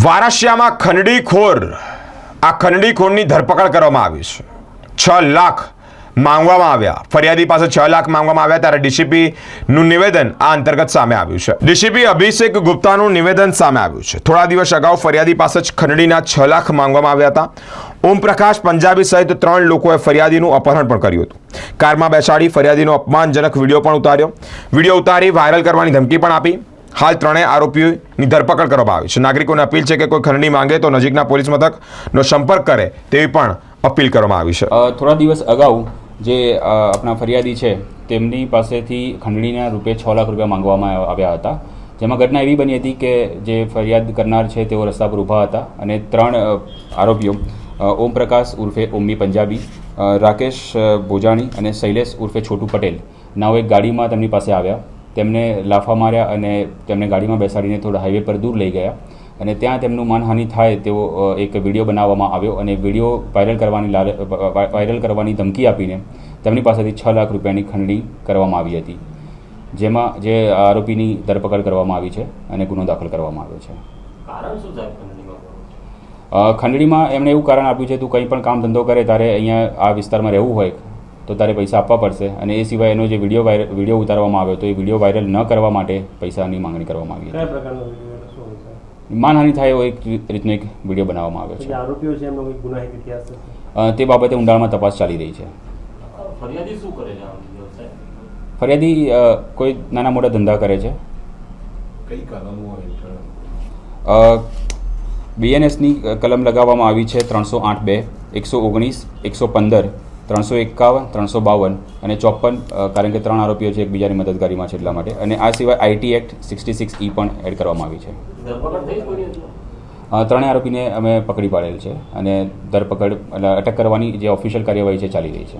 વારાશિયામાં ખંડણીખોરની ધરપકડ કરવામાં આવી છે। 6 લાખ માંગવામાં આવ્યા। ફરિયાદી પાસે 6 લાખ માંગવામાં આવ્યા ત્યારે ડીસીપીનું નિવેદન આ અંતર્ગત સામે આવ્યું છે। ડીસીપી અભિષેક ગુપ્તાનું નિવેદન સામે આવ્યું છે। થોડા દિવસ અગાઉ ફરિયાદી પાસે જ ખંડણીના 6 લાખ માંગવામાં આવ્યા હતા। ઓમપ્રકાશ પંજાબી સહિત 3 લોકોએ ફરિયાદીનું અપહરણ પણ કર્યું હતું। કારમાં બેસાડી ફરિયાદીનો અપમાનજનક વિડીયો પણ ઉતાર્યો। વિડીયો ઉતારી વાયરલ કરવાની ધમકી પણ આપી। હાલ 3 આરોપીઓની ધરપકડ કરવામાં આવી છે। નાગરિકોને અપીલ છે કે કોઈ ખંડણી માંગે તો નજીકના પોલીસ મથકનો સંપર્ક કરે તેવી પણ અપીલ કરવામાં આવી છે। થોડા દિવસ અગાઉ જે આપણા ફરિયાદી છે તેમની પાસેથી ખંડણીના રૂપે 6 લાખ રૂપિયા માંગવામાં આવ્યા હતા। જેમાં ઘટના એવી બની હતી કે જે ફરિયાદ કરનાર છે તેઓ રસ્તા પર ઊભા હતા અને 3 આરોપીઓ ઓમપ્રકાશ ઉર્ફે ઓમ્મી પંજાબી, રાકેશ ભોજાણી અને શૈલેષ ઉર્ફે છોટુ પટેલ નાઓ એક ગાડીમાં તેમની પાસે આવ્યા। તેમને લાફા માર્યા અને તેમને ગાડીમાં બેસાડીને થોડા હાઈવે પર દૂર લઈ ગયા અને ત્યાં તેમનું માનહાનિ થાય તેવો એક વિડીયો બનાવવામાં આવ્યો અને વિડીયો વાયરલ કરવાની ધમકી આપીને તેમની પાસેથી 6 લાખ રૂપિયાની ખંડણી કરવામાં આવી હતી। જેમાં જે આરોપીની ધરપકડ કરવામાં આવી છે અને ગુનો દાખલ કરવામાં આવ્યો છે। ખંડણીમાં એમણે એવું કારણ આપ્યું છે તું કંઈ પણ કામ ધંધો કરે તારે અહીંયા આ વિસ્તારમાં રહેવું હોય તો તારે પૈસા આપવા પડશે અને એ સિવાય એનો જે વિડીયો ઉતારવામાં આવ્યો તો એ વિડીયો વાયરલ ન કરવા માટે પૈસાની માંગણી કરવામાં આવી હતી। માનહાનિ થાય એવો એક રીતનો એક વિડીયો બનાવવામાં આવ્યો છે। આરોપીઓ છે એમનો કોઈ ગુનાહિત ઇતિહાસ છે? તે બાબતે ઊંડાણમાં તપાસ ચાલી રહી છે। ફરિયાદી શું કરે છે? ફરિયાદી કોઈ નાના મોટા ધંધા કરે છે। કઈ કલમો હેઠળ? બીએનએસની કલમ લગાવવામાં આવી છે 308(2), 119, 115, 351, 352 અને 54 કારણ કે 3 આરોપીઓ છે એકબીજાની મદદગારીમાં છે એટલા માટે અને આ સિવાય આઈટી એક્ટ 66E પણ એડ કરવામાં આવી છે। 3 આરોપીને અમે પકડી પાડેલ છે અને ધરપકડ અટક કરવાની જે ઓફિશિયલ કાર્યવાહી છે ચાલી રહી છે।